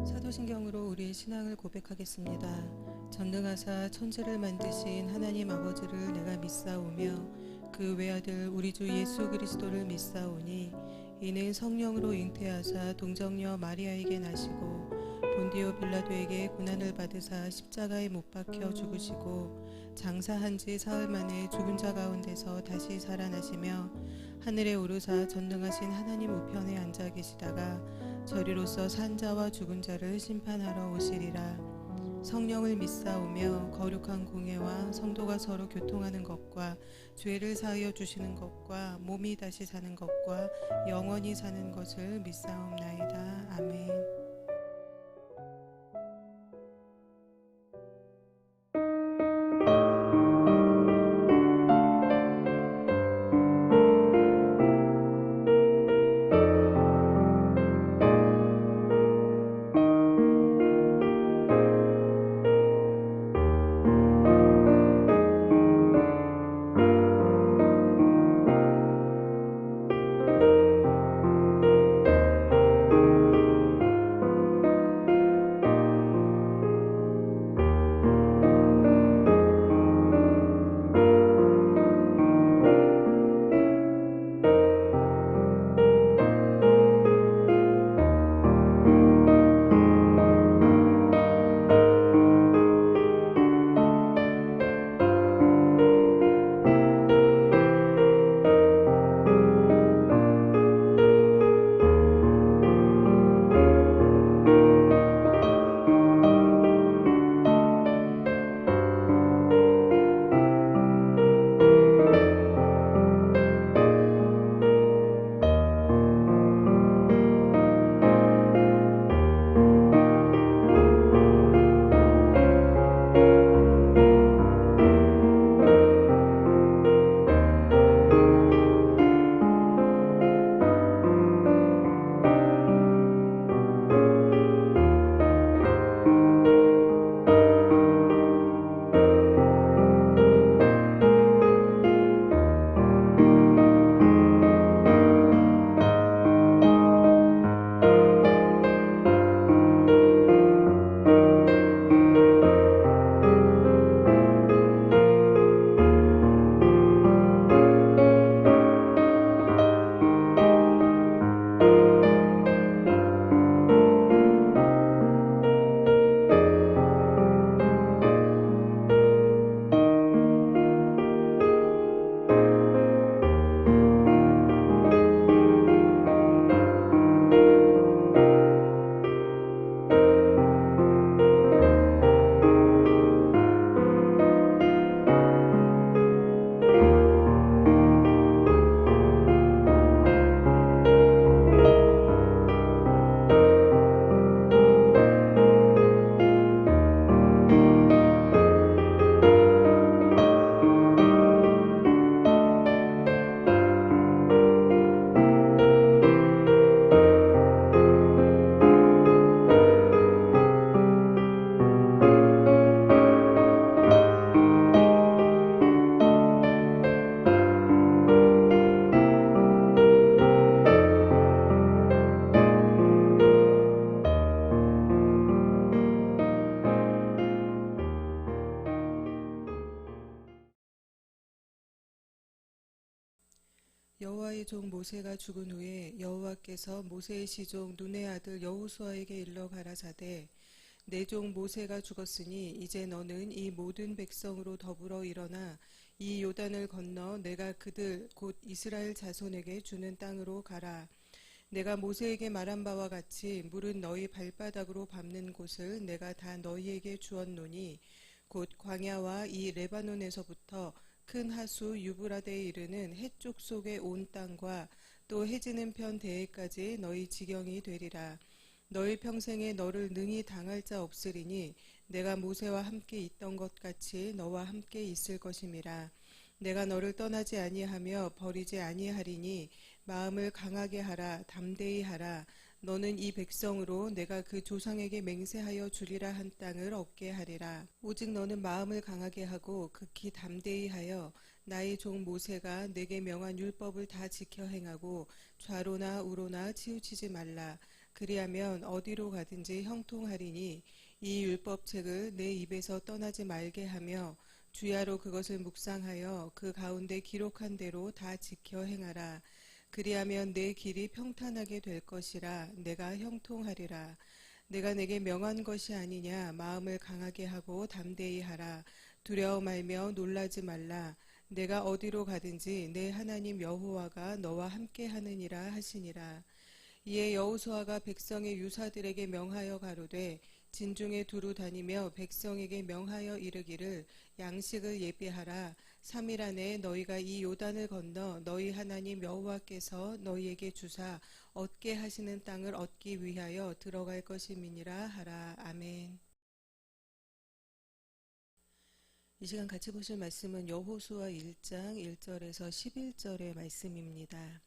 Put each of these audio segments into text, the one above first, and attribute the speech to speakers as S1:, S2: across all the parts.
S1: 사도신경으로 우리의 신앙을 고백하겠습니다. 전능하사 천지를 만드신 하나님 아버지를 내가 믿사오며 그 외아들 우리 주 예수 그리스도를 믿사오니 이는 성령으로 잉태하사 동정녀 마리아에게 나시고 본디오 빌라도에게 고난을 받으사 십자가에 못 박혀 죽으시고 장사한 지 사흘 만에 죽은 자 가운데서 다시 살아나시며 하늘에 오르사 전능하신 하나님 우편에 앉아 계시다가 저리로서 산 자와 죽은 자를 심판하러 오시리라. 성령을 믿사오며 거룩한 공예와 성도가 서로 교통하는 것과 죄를 사하여 주시는 것과 몸이 다시 사는 것과 영원히 사는 것을 믿사옵나이다. 아멘. 여호와의 종 모세가 죽은 후에 여호와께서 모세의 시종 눈의 아들 여호수아에게 일러 가라사대 내 종 모세가 죽었으니 이제 너는 이 모든 백성으로 더불어 일어나 이 요단을 건너 내가 그들 곧 이스라엘 자손에게 주는 땅으로 가라. 내가 모세에게 말한 바와 같이 물은 너희 발바닥으로 밟는 곳을 내가 다 너희에게 주었노니 곧 광야와 이 레바논에서부터 큰 하수 유브라데에 이르는 해쪽 속의 온 땅과 또 해지는 편 대해까지 너희 지경이 되리라. 너희 평생에 너를 능히 당할 자 없으리니 내가 모세와 함께 있던 것 같이 너와 함께 있을 것임이라. 내가 너를 떠나지 아니하며 버리지 아니하리니 마음을 강하게 하라, 담대히 하라. 너는 이 백성으로 내가 그 조상에게 맹세하여 주리라 한 땅을 얻게 하리라. 오직 너는 마음을 강하게 하고 극히 담대히 하여 나의 종 모세가 내게 명한 율법을 다 지켜 행하고 좌로나 우로나 치우치지 말라. 그리하면 어디로 가든지 형통하리니 이 율법책을 내 입에서 떠나지 말게 하며 주야로 그것을 묵상하여 그 가운데 기록한 대로 다 지켜 행하라. 그리하면 내 길이 평탄하게 될 것이라. 내가 형통하리라. 내가 내게 명한 것이 아니냐. 마음을 강하게 하고 담대히 하라. 두려워 말며 놀라지 말라. 내가 어디로 가든지 내 하나님 여호와가 너와 함께 하느니라 하시니라. 이에 여호수아가 백성의 유사들에게 명하여 가로되 진중에 두루 다니며 백성에게 명하여 이르기를 양식을 예비하라. 3일 안에 너희가 이 요단을 건너 너희 하나님 여호와께서 너희에게 주사 얻게 하시는 땅을 얻기 위하여 들어갈 것임이니라 하라. 아멘. 이 시간 같이 보실 말씀은 여호수아 1장 1절에서 11절의 말씀입니다.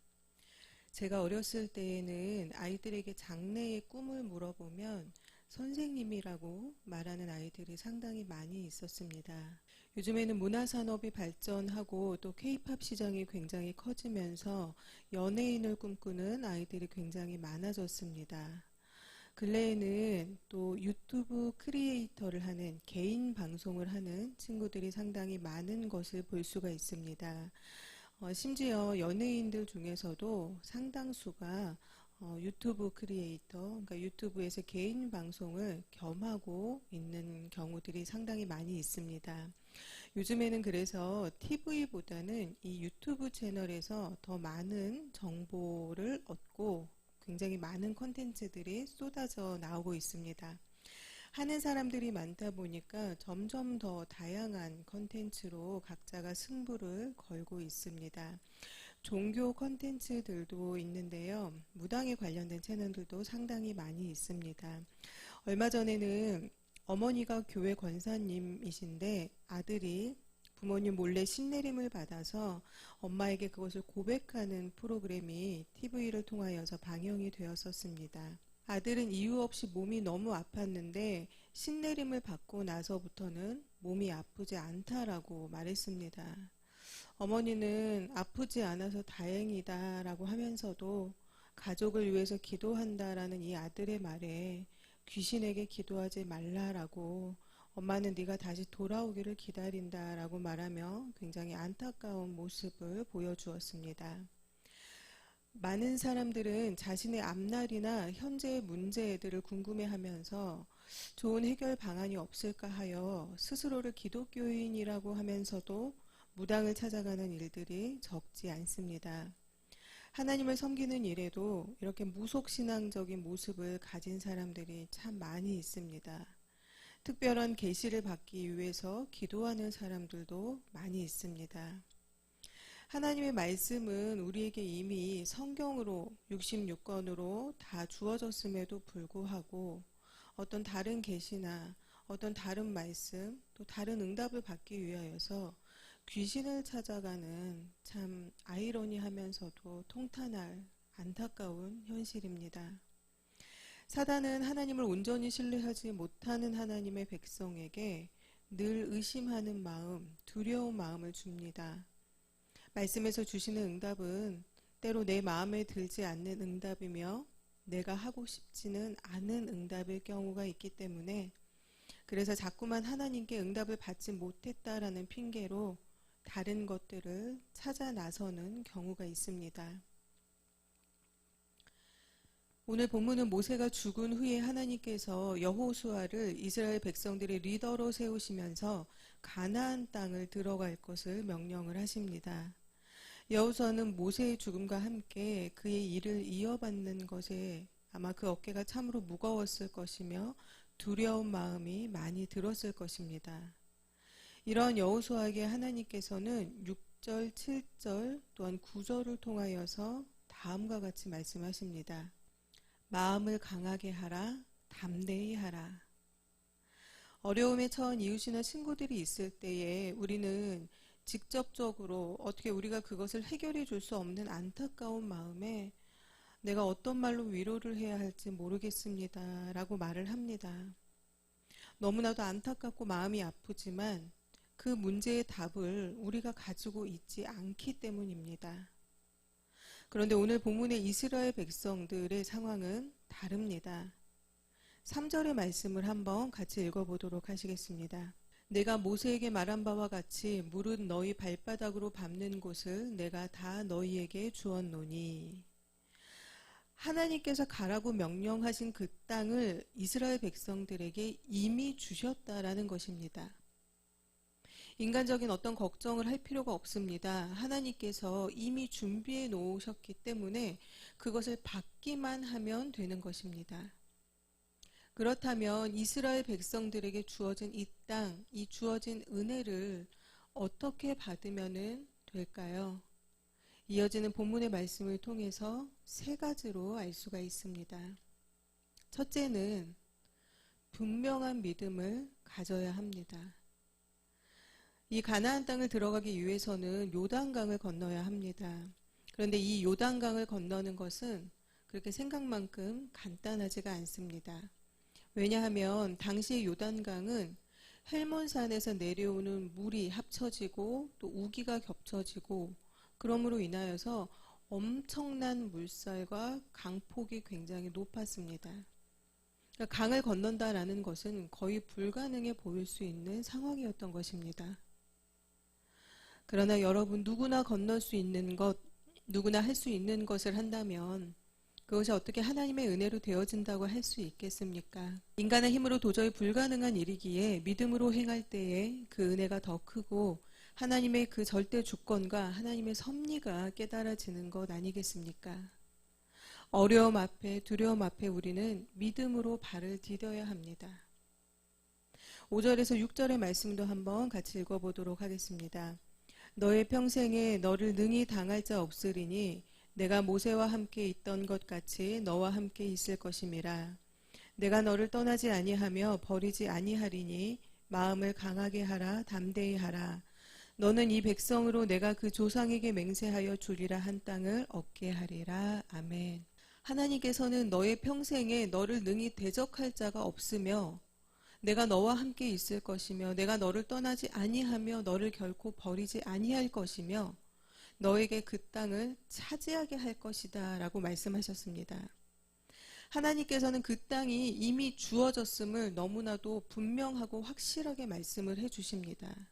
S1: 제가 어렸을 때에는 아이들에게 장래의 꿈을 물어보면 선생님이라고 말하는 아이들이 상당히 많이 있었습니다. 요즘에는 문화산업이 발전하고 또 K-팝 시장이 굉장히 커지면서 연예인을 꿈꾸는 아이들이 굉장히 많아졌습니다. 근래에는 또 유튜브 크리에이터를 하는 개인 방송을 하는 친구들이 상당히 많은 것을 볼 수가 있습니다. 심지어 연예인들 중에서도 상당수가 유튜브 크리에이터, 그러니까 유튜브에서 개인 방송을 겸하고 있는 경우들이 상당히 많이 있습니다. 요즘에는 그래서 TV보다는 이 유튜브 채널에서 더 많은 정보를 얻고 굉장히 많은 콘텐츠들이 쏟아져 나오고 있습니다. 하는 사람들이 많다 보니까 점점 더 다양한 콘텐츠로 각자가 승부를 걸고 있습니다. 종교 콘텐츠들도 있는데요. 무당에 관련된 채널들도 상당히 많이 있습니다. 얼마 전에는 어머니가 교회 권사님이신데 아들이 부모님 몰래 신내림을 받아서 엄마에게 그것을 고백하는 프로그램이 TV를 통하여서 방영이 되었었습니다. 아들은 이유 없이 몸이 너무 아팠는데 신내림을 받고 나서부터는 몸이 아프지 않다라고 말했습니다. 어머니는 아프지 않아서 다행이다라고 하면서도 가족을 위해서 기도한다라는 이 아들의 말에 귀신에게 기도하지 말라라고 엄마는 네가 다시 돌아오기를 기다린다라고 말하며 굉장히 안타까운 모습을 보여주었습니다. 많은 사람들은 자신의 앞날이나 현재의 문제들을 궁금해하면서 좋은 해결 방안이 없을까 하여 스스로를 기독교인이라고 하면서도 무당을 찾아가는 일들이 적지 않습니다. 하나님을 섬기는 일에도 이렇게 무속신앙적인 모습을 가진 사람들이 참 많이 있습니다. 특별한 계시를 받기 위해서 기도하는 사람들도 많이 있습니다. 하나님의 말씀은 우리에게 이미 성경으로 66권으로 다 주어졌음에도 불구하고 어떤 다른 계시나 어떤 다른 말씀 또 다른 응답을 받기 위하여서 귀신을 찾아가는 참 아이러니하면서도 통탄할 안타까운 현실입니다. 사단은 하나님을 온전히 신뢰하지 못하는 하나님의 백성에게 늘 의심하는 마음, 두려운 마음을 줍니다. 말씀에서 주시는 응답은 때로 내 마음에 들지 않는 응답이며 내가 하고 싶지는 않은 응답일 경우가 있기 때문에 그래서 자꾸만 하나님께 응답을 받지 못했다라는 핑계로 다른 것들을 찾아 나서는 경우가 있습니다. 오늘 본문은 모세가 죽은 후에 하나님께서 여호수아를 이스라엘 백성들의 리더로 세우시면서 가나안 땅을 들어갈 것을 명령을 하십니다. 여호수아는 모세의 죽음과 함께 그의 일을 이어받는 것에 아마 그 어깨가 참으로 무거웠을 것이며 두려운 마음이 많이 들었을 것입니다. 이러한 여호수아에게 하나님께서는 6절, 7절 또한 9절을 통하여서 다음과 같이 말씀하십니다. 마음을 강하게 하라, 담대히 하라. 어려움에 처한 이웃이나 친구들이 있을 때에 우리는 직접적으로 어떻게 우리가 그것을 해결해 줄 수 없는 안타까운 마음에 내가 어떤 말로 위로를 해야 할지 모르겠습니다 라고 말을 합니다. 너무나도 안타깝고 마음이 아프지만 그 문제의 답을 우리가 가지고 있지 않기 때문입니다. 그런데 오늘 본문의 이스라엘 백성들의 상황은 다릅니다. 3절의 말씀을 한번 같이 읽어보도록 하시겠습니다. 내가 모세에게 말한 바와 같이 물은 너희 발바닥으로 밟는 곳을 내가 다 너희에게 주었노니. 하나님께서 가라고 명령하신 그 땅을 이스라엘 백성들에게 이미 주셨다라는 것입니다. 인간적인 어떤 걱정을 할 필요가 없습니다. 하나님께서 이미 준비해 놓으셨기 때문에 그것을 받기만 하면 되는 것입니다. 그렇다면 이스라엘 백성들에게 주어진 이 땅, 이 주어진 은혜를 어떻게 받으면 될까요? 이어지는 본문의 말씀을 통해서 세 가지로 알 수가 있습니다. 첫째는 분명한 믿음을 가져야 합니다. 이 가나안 땅을 들어가기 위해서는 요단강을 건너야 합니다. 그런데 이 요단강을 건너는 것은 그렇게 생각만큼 간단하지가 않습니다. 왜냐하면 당시 요단강은 헬몬산에서 내려오는 물이 합쳐지고 또 우기가 겹쳐지고 그러므로 인하여서 엄청난 물살과 강폭이 굉장히 높았습니다. 그러니까 강을 건넌다라는 것은 거의 불가능해 보일 수 있는 상황이었던 것입니다. 그러나 여러분, 누구나 건널 수 있는 것, 누구나 할 수 있는 것을 한다면 그것이 어떻게 하나님의 은혜로 되어진다고 할 수 있겠습니까? 인간의 힘으로 도저히 불가능한 일이기에 믿음으로 행할 때에 그 은혜가 더 크고 하나님의 그 절대 주권과 하나님의 섭리가 깨달아지는 것 아니겠습니까? 어려움 앞에, 두려움 앞에 우리는 믿음으로 발을 디뎌야 합니다. 5절에서 6절의 말씀도 한번 같이 읽어보도록 하겠습니다. 너의 평생에 너를 능히 당할 자 없으리니 내가 모세와 함께 있던 것 같이 너와 함께 있을 것임이라. 내가 너를 떠나지 아니하며 버리지 아니하리니 마음을 강하게 하라, 담대히 하라. 너는 이 백성으로 내가 그 조상에게 맹세하여 주리라 한 땅을 얻게 하리라. 아멘. 하나님께서는 너의 평생에 너를 능히 대적할 자가 없으며 내가 너와 함께 있을 것이며 내가 너를 떠나지 아니하며 너를 결코 버리지 아니할 것이며 너에게 그 땅을 차지하게 할 것이다 라고 말씀하셨습니다. 하나님께서는 그 땅이 이미 주어졌음을 너무나도 분명하고 확실하게 말씀을 해주십니다.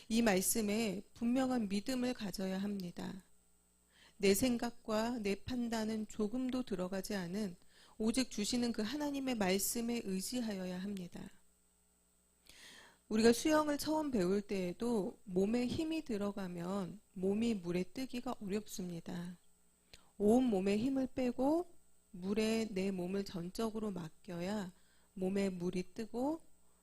S1: 이 말씀에 분명한 믿음을 가져야 합니다. 내 생각과 내 판단은 조금도 들어가지 않은 오직 주시는 그 하나님의 말씀에 의지하여야 합니다. 우리가 수영을 처음 배울 때에도 몸에 힘이 들어가면 몸이 물에 뜨기가 어렵습니다. 온 몸에 힘을 빼고 물에 내 몸을 전적으로 맡겨야 몸에 물이 뜨고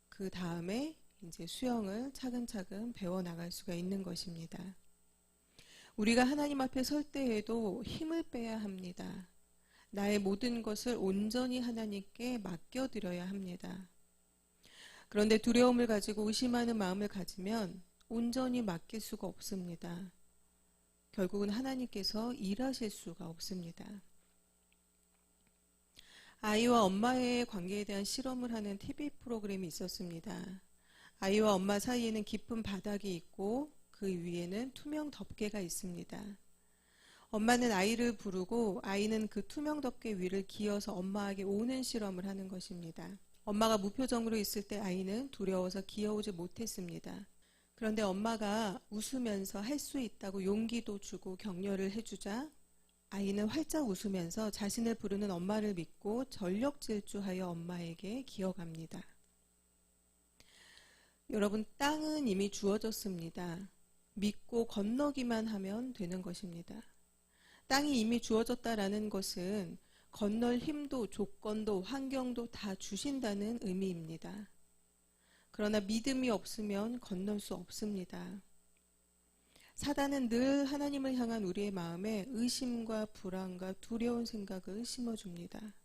S1: 그 다음에 이제 수영을 차근차근 배워나갈 수가 있는 것입니다. 우리가 하나님 앞에 설 때에도 힘을 빼야 합니다. 나의 모든 것을 온전히 하나님께 맡겨드려야 합니다. 그런데 두려움을 가지고 의심하는 마음을 가지면 온전히 맡길 수가 없습니다. 결국은 하나님께서 일하실 수가 없습니다. 아이와 엄마의 관계에 대한 실험을 하는 TV 프로그램이 있었습니다. 아이와 엄마 사이에는 깊은 바닥이 있고 그 위에는 투명 덮개가 있습니다. 엄마는 아이를 부르고 아이는 그 투명 덮개 위를 기어서 엄마에게 오는 실험을 하는 것입니다. 엄마가 무표정으로 있을 때 아이는 두려워서 기어오지 못했습니다. 그런데 엄마가 웃으면서 할 수 있다고 용기도 주고 격려를 해주자 아이는 활짝 웃으면서 자신을 부르는 엄마를 믿고 전력 질주하여 엄마에게 기어갑니다. 여러분, 땅은 이미 주어졌습니다. 믿고 건너기만 하면 되는 것입니다. 땅이 이미 주어졌다라는 것은 건널 힘도 조건도 환경도 다 주신다는 의미입니다. 그러나 믿음이 없으면 건널 수 없습니다. 사단은 늘 하나님을 향한 우리의 마음에 의심과 불안과 두려운 생각을 심어줍니다.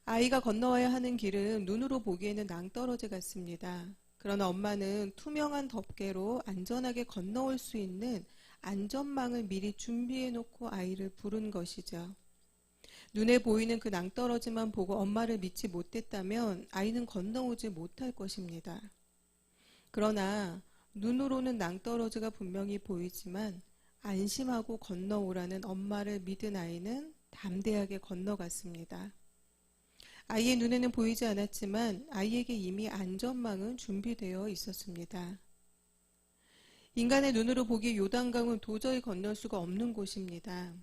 S1: 아이가 건너와야 하는 길은 눈으로 보기에는 낭떠러지 같습니다. 그러나 엄마는 투명한 덮개로 안전하게 건너올 수 있는 안전망을 미리 준비해 놓고 아이를 부른 것이죠. 눈에 보이는 그 낭떠러지만 보고 엄마를 믿지 못했다면 아이는 건너오지 못할 것입니다. 그러나 눈으로는 낭떠러지가 분명히 보이지만 안심하고 건너오라는 엄마를 믿은 아이는 담대하게 건너갔습니다. 아이의 눈에는 보이지 않았지만 아이에게 이미 안전망은 준비되어 있었습니다. 인간의 눈으로 보기에 요단강은 도저히 건널 수가 없는 곳입니다.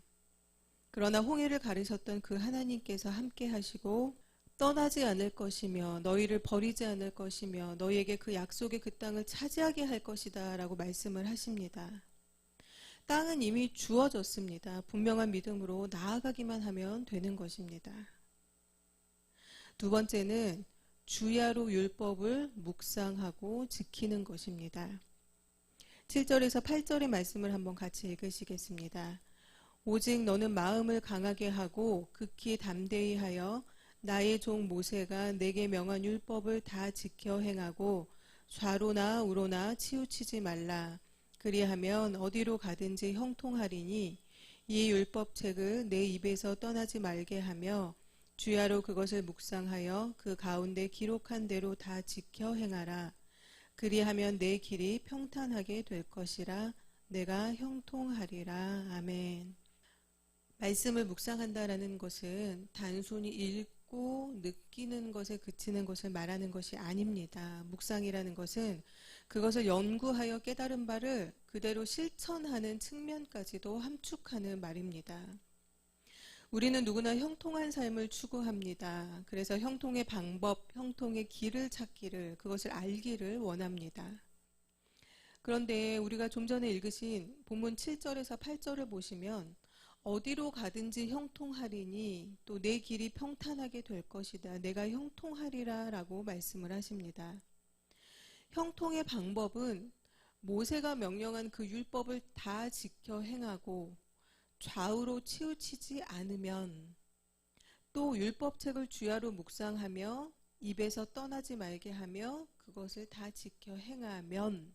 S1: 그러나 홍해를 가르셨던 그 하나님께서 함께 하시고 떠나지 않을 것이며 너희를 버리지 않을 것이며 너희에게 그 약속의 그 땅을 차지하게 할 것이다 라고 말씀을 하십니다. 땅은 이미 주어졌습니다. 분명한 믿음으로 나아가기만 하면 되는 것입니다. 두 번째는 주야로 율법을 묵상하고 지키는 것입니다. 7절에서 8절의 말씀을 한번 같이 읽으시겠습니다. 오직 너는 마음을 강하게 하고 극히 담대히 하여 나의 종 모세가 내게 명한 율법을 다 지켜 행하고 좌로나 우로나 치우치지 말라. 그리하면 어디로 가든지 형통하리니 이 율법책을 내 입에서 떠나지 말게 하며 주야로 그것을 묵상하여 그 가운데 기록한 대로 다 지켜 행하라. 그리하면 내 길이 평탄하게 될 것이라. 내가 형통하리라. 아멘. 말씀을 묵상한다라는 것은 단순히 읽고 느끼는 것에 그치는 것을 말하는 것이 아닙니다. 묵상이라는 것은 그것을 연구하여 깨달은 바를 그대로 실천하는 측면까지도 함축하는 말입니다. 우리는 누구나 형통한 삶을 추구합니다. 그래서 형통의 방법, 형통의 길을 찾기를, 그것을 알기를 원합니다. 그런데 우리가 좀 전에 읽으신 본문 7절에서 8절을 보시면 어디로 가든지 형통하리니 또 내 길이 평탄하게 될 것이다. 내가 형통하리라 라고 말씀을 하십니다. 형통의 방법은 모세가 명령한 그 율법을 다 지켜 행하고 좌우로 치우치지 않으면 또 율법책을 주야로 묵상하며 입에서 떠나지 말게 하며 그것을 다 지켜 행하면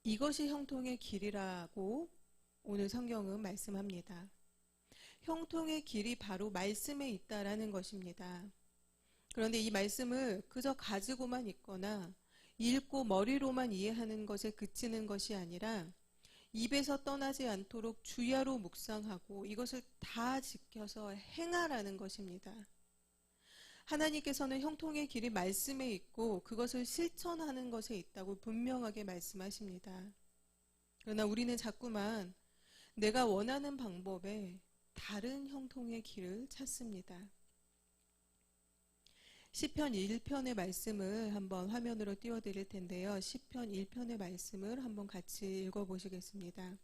S1: 이것이 형통의 길이라고 오늘 성경은 말씀합니다. 형통의 길이 바로 말씀에 있다라는 것입니다. 그런데 이 말씀을 그저 가지고만 있거나 읽고 머리로만 이해하는 것에 그치는 것이 아니라 입에서 떠나지 않도록 주야로 묵상하고 이것을 다 지켜서 행하라는 것입니다. 하나님께서는 형통의 길이 말씀에 있고 그것을 실천하는 것에 있다고 분명하게 말씀하십니다. 그러나 우리는 자꾸만 내가 원하는 방법에 다른 형통의 길을 찾습니다. 시편 1편의 말씀을 한번 화면으로 띄워드릴 텐데요. 시편 1편의 말씀을 한번 같이 읽어보시겠습니다.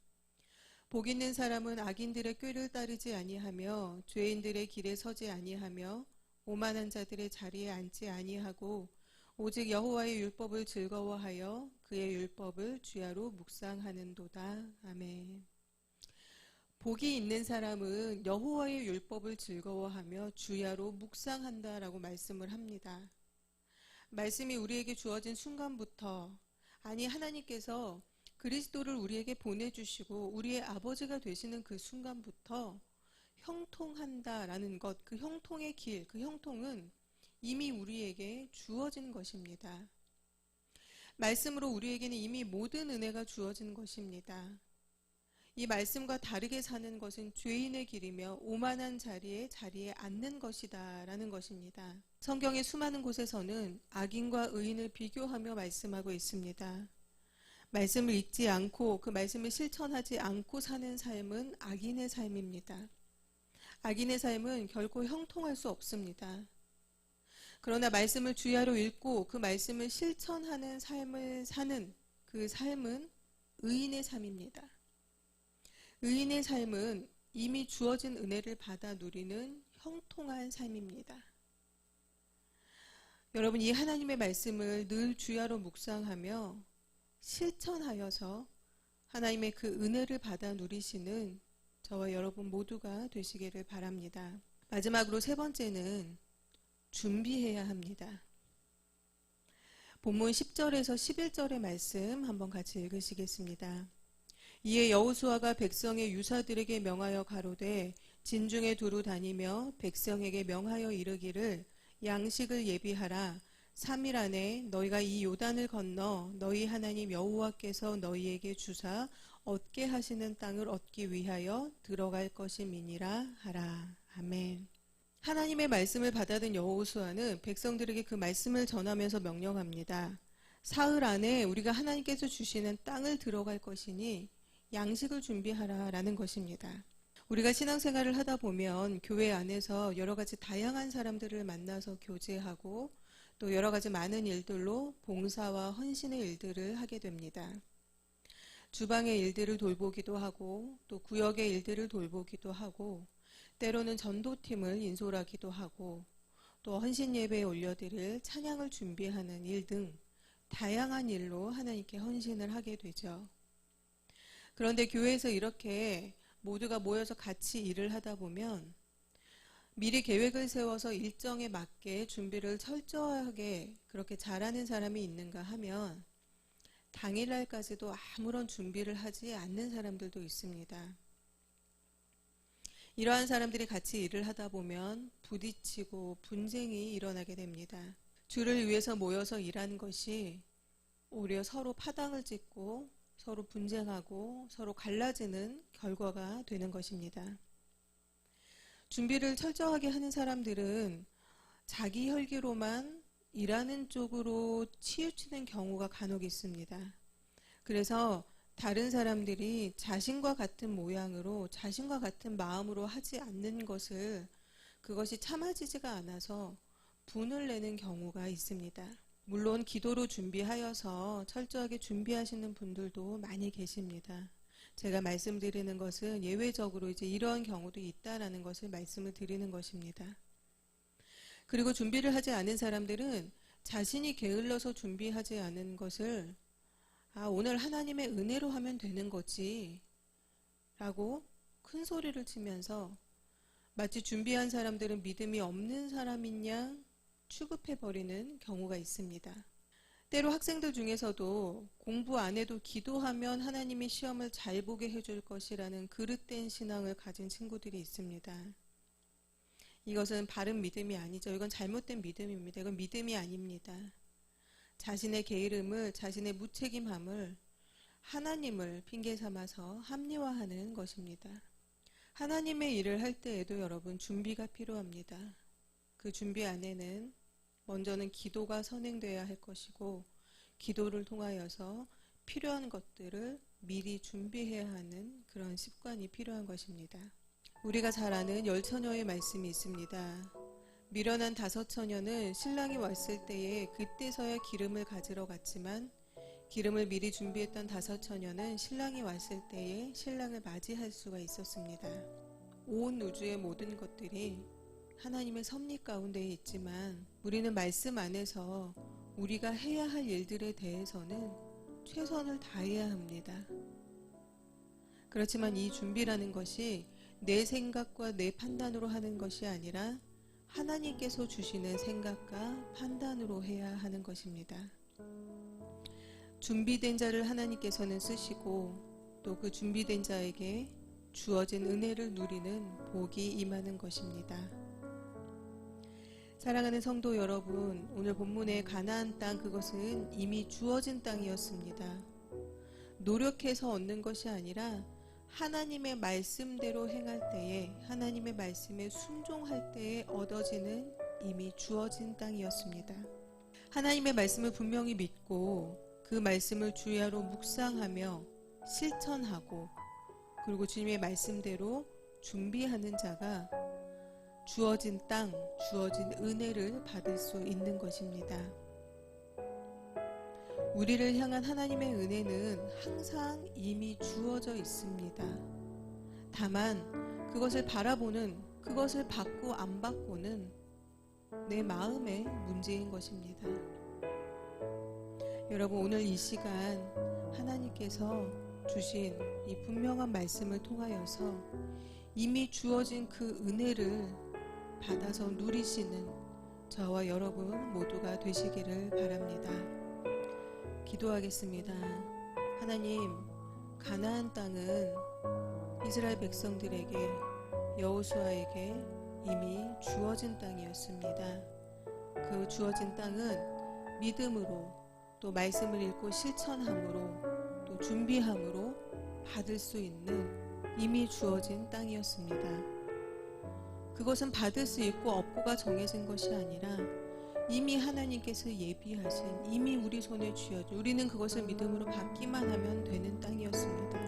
S1: 복 있는 사람은 악인들의 꾀를 따르지 아니하며 죄인들의 길에 서지 아니하며 오만한 자들의 자리에 앉지 아니하고 오직 여호와의 율법을 즐거워하여 그의 율법을 주야로 묵상하는도다. 아멘. 복이 있는 사람은 여호와의 율법을 즐거워하며 주야로 묵상한다라고 말씀을 합니다. 말씀이 우리에게 주어진 순간부터 아니 하나님께서 그리스도를 우리에게 보내주시고 우리의 아버지가 되시는 그 순간부터 형통한다라는 것, 그 형통의 길, 그 형통은 이미 우리에게 주어진 것입니다. 말씀으로 우리에게는 이미 모든 은혜가 주어진 것입니다. 이 말씀과 다르게 사는 것은 죄인의 길이며 오만한 자리에 앉는 것이다 라는 것입니다. 성경의 수많은 곳에서는 악인과 의인을 비교하며 말씀하고 있습니다. 말씀을 읽지 않고 그 말씀을 실천하지 않고 사는 삶은 악인의 삶입니다. 악인의 삶은 결코 형통할 수 없습니다. 그러나 말씀을 주야로 읽고 그 말씀을 실천하는 삶을 사는 그 삶은 의인의 삶입니다. 의인의 삶은 이미 주어진 은혜를 받아 누리는 형통한 삶입니다. 여러분, 이 하나님의 말씀을 늘 주야로 묵상하며 실천하여서 하나님의 그 은혜를 받아 누리시는 저와 여러분 모두가 되시기를 바랍니다. 마지막으로 세 번째는 준비해야 합니다. 본문 10절에서 11절의 말씀 한번 같이 읽으시겠습니다. 이에 여호수아가 백성의 유사들에게 명하여 가로되 진중에 두루 다니며 백성에게 명하여 이르기를 양식을 예비하라. 3일 안에 너희가 이 요단을 건너 너희 하나님 여호와께서 너희에게 주사 얻게 하시는 땅을 얻기 위하여 들어갈 것임이니라 하라. 아멘. 하나님의 말씀을 받아든 여호수아는 백성들에게 그 말씀을 전하면서 명령합니다. 사흘 안에 우리가 하나님께서 주시는 땅을 들어갈 것이니 양식을 준비하라 라는 것입니다. 우리가 신앙생활을 하다 보면 교회 안에서 여러 가지 다양한 사람들을 만나서 교제하고 또 여러 가지 많은 일들로 봉사와 헌신의 일들을 하게 됩니다. 주방의 일들을 돌보기도 하고 또 구역의 일들을 돌보기도 하고 때로는 전도팀을 인솔하기도 하고 또 헌신 예배에 올려드릴 찬양을 준비하는 일 등 다양한 일로 하나님께 헌신을 하게 되죠. 그런데 교회에서 이렇게 모두가 모여서 같이 일을 하다 보면 미리 계획을 세워서 일정에 맞게 준비를 철저하게 그렇게 잘하는 사람이 있는가 하면 당일날까지도 아무런 준비를 하지 않는 사람들도 있습니다. 이러한 사람들이 같이 일을 하다 보면 부딪히고 분쟁이 일어나게 됩니다. 주를 위해서 모여서 일하는 것이 오히려 서로 파당을 짓고 서로 분쟁하고 서로 갈라지는 결과가 되는 것입니다. 준비를 철저하게 하는 사람들은 자기 혈기로만 일하는 쪽으로 치우치는 경우가 간혹 있습니다. 그래서 다른 사람들이 자신과 같은 모양으로 자신과 같은 마음으로 하지 않는 것을 그것이 참아지지가 않아서 분을 내는 경우가 있습니다. 물론 기도로 준비하여서 철저하게 준비하시는 분들도 많이 계십니다. 제가 말씀드리는 것은 예외적으로 이제 이러한 경우도 있다라는 것을 말씀을 드리는 것입니다. 그리고 준비를 하지 않은 사람들은 자신이 게을러서 준비하지 않은 것을 오늘 하나님의 은혜로 하면 되는 거지 라고 큰 소리를 치면서 마치 준비한 사람들은 믿음이 없는 사람인 양 취급해버리는 경우가 있습니다. 때로 학생들 중에서도 공부 안 해도 기도하면 하나님이 시험을 잘 보게 해줄 것이라는 그릇된 신앙을 가진 친구들이 있습니다. 이것은 바른 믿음이 아니죠. 이건 잘못된 믿음입니다. 이건 믿음이 아닙니다. 자신의 게으름을, 자신의 무책임함을 하나님을 핑계 삼아서 합리화하는 것입니다. 하나님의 일을 할 때에도 여러분 준비가 필요합니다. 그 준비 안에는 먼저는 기도가 선행되어야 할 것이고 기도를 통하여서 필요한 것들을 미리 준비해야 하는 그런 습관이 필요한 것입니다. 우리가 잘 아는 열처녀의 말씀이 있습니다. 미련한 5처녀는 신랑이 왔을 때에 그때서야 기름을 가지러 갔지만 기름을 미리 준비했던 5처녀는 신랑이 왔을 때에 신랑을 맞이할 수가 있었습니다. 온 우주의 모든 것들이 하나님의 섭리 가운데 있지만 우리는 말씀 안에서 우리가 해야 할 일들에 대해서는 최선을 다해야 합니다. 그렇지만 이 준비라는 것이 내 생각과 내 판단으로 하는 것이 아니라 하나님께서 주시는 생각과 판단으로 해야 하는 것입니다. 준비된 자를 하나님께서는 쓰시고 또 그 준비된 자에게 주어진 은혜를 누리는 복이 임하는 것입니다. 사랑하는 성도 여러분, 오늘 본문의 가나안 땅, 그것은 이미 주어진 땅이었습니다. 노력해서 얻는 것이 아니라 하나님의 말씀대로 행할 때에, 하나님의 말씀에 순종할 때에 얻어지는 이미 주어진 땅이었습니다. 하나님의 말씀을 분명히 믿고 그 말씀을 주야로 묵상하며 실천하고 그리고 주님의 말씀대로 준비하는 자가 주어진 땅, 주어진 은혜를 받을 수 있는 것입니다. 우리를 향한 하나님의 은혜는 항상 이미 주어져 있습니다. 다만 그것을 바라보는, 그것을 받고 안 받고는 내 마음의 문제인 것입니다. 여러분, 오늘 이 시간 하나님께서 주신 이 분명한 말씀을 통하여서 이미 주어진 그 은혜를 받아서 누리시는 저와 여러분 모두가 되시기를 바랍니다. 기도하겠습니다. 하나님, 가나안 땅은 이스라엘 백성들에게, 여호수아에게 이미 주어진 땅이었습니다. 그 주어진 땅은 믿음으로, 또 말씀을 읽고 실천함으로, 또 준비함으로 받을 수 있는 이미 주어진 땅이었습니다. 그것은 받을 수 있고 없고가 정해진 것이 아니라 이미 하나님께서 예비하신, 이미 우리 손에 쥐어준, 우리는 그것을 믿음으로 받기만 하면 되는 땅이었습니다.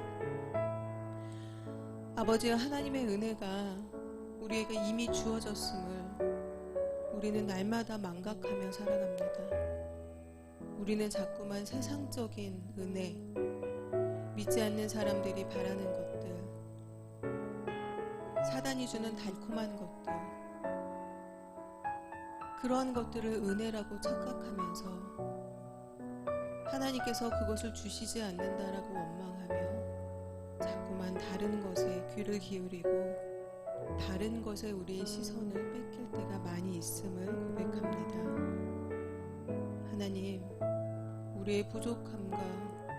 S1: 아버지, 하나님의 은혜가 우리에게 이미 주어졌음을 우리는 날마다 망각하며 살아갑니다. 우리는 자꾸만 세상적인 은혜, 믿지 않는 사람들이 바라는 것들, 사단이 주는 달콤한 것들, 그러한 것들을 은혜라고 착각하면서 하나님께서 그것을 주시지 않는다라고 원망하며 자꾸만 다른 것에 귀를 기울이고 다른 것에 우리의 시선을 뺏길 때가 많이 있음을 고백합니다. 하나님, 우리의 부족함과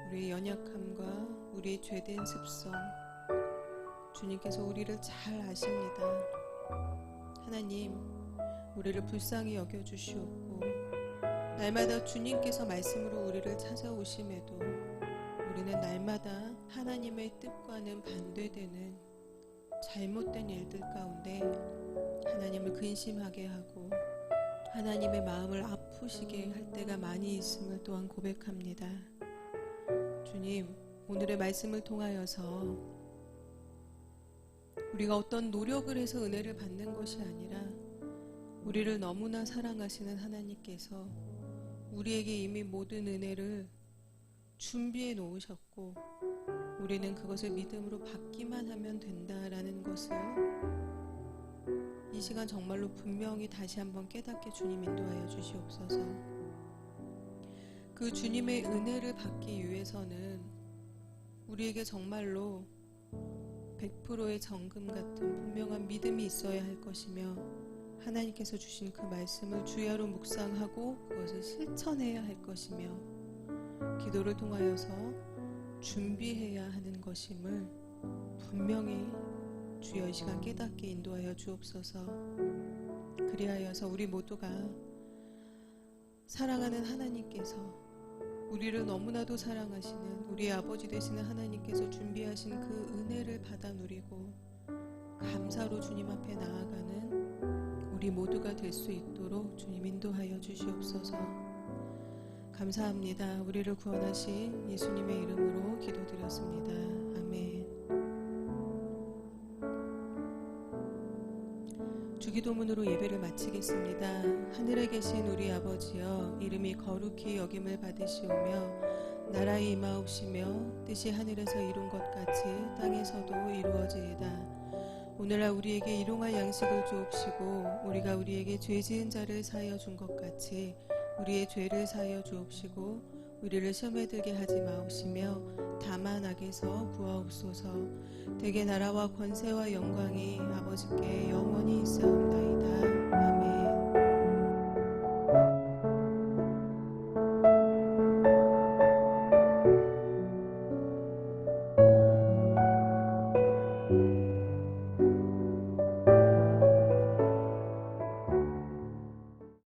S1: 우리의 연약함과 우리의 죄된 습성, 주님께서 우리를 잘 아십니다. 하나님, 우리를 불쌍히 여겨주시옵고 날마다 주님께서 말씀으로 우리를 찾아오심에도 우리는 날마다 하나님의 뜻과는 반대되는 잘못된 일들 가운데 하나님을 근심하게 하고 하나님의 마음을 아프시게 할 때가 많이 있음을 또한 고백합니다. 주님, 오늘의 말씀을 통하여서 우리가 어떤 노력을 해서 은혜를 받는 것이 아니라 우리를 너무나 사랑하시는 하나님께서 우리에게 이미 모든 은혜를 준비해 놓으셨고 우리는 그것을 믿음으로 받기만 하면 된다라는 것을 이 시간 정말로 분명히 다시 한번 깨닫게 주님 인도하여 주시옵소서. 그 주님의 은혜를 받기 위해서는 우리에게 정말로 100%의 정금 같은 분명한 믿음이 있어야 할 것이며 하나님께서 주신 그 말씀을 주야로 묵상하고 그것을 실천해야 할 것이며 기도를 통하여서 준비해야 하는 것임을 분명히 주여 이 시간 깨닫게 인도하여 주옵소서. 그리하여서 우리 모두가 사랑하는 하나님께서, 우리를 너무나도 사랑하시는 우리의 아버지 되시는 하나님께서 준비하신 그 은혜를 받아 누리고 감사로 주님 앞에 나아가는 우리 모두가 될 수 있도록 주님 인도하여 주시옵소서. 감사합니다. 우리를 구원하신 예수님의 이름으로 기도드렸습니다. 아멘. 주기도문으로 예배를 마치겠습니다. 하늘에 계신 우리 아버지여, 이름이 거룩히 여김을 받으시오며 나라의 임하옵시며 뜻이 하늘에서 이룬 것 같이 땅에서도 이루어지이다. 오늘날 우리에게 일용할 양식을 주옵시고 우리가 우리에게 죄 지은 자를 사하여 준 것 같이 우리의 죄를 사하여 주옵시고 우리를 시험에 들게 하지 마옵시며 다만 악에서 구하옵소서. 대개 나라와 권세와 영광이 아버지께 영원히 있사옵나이다. 아멘.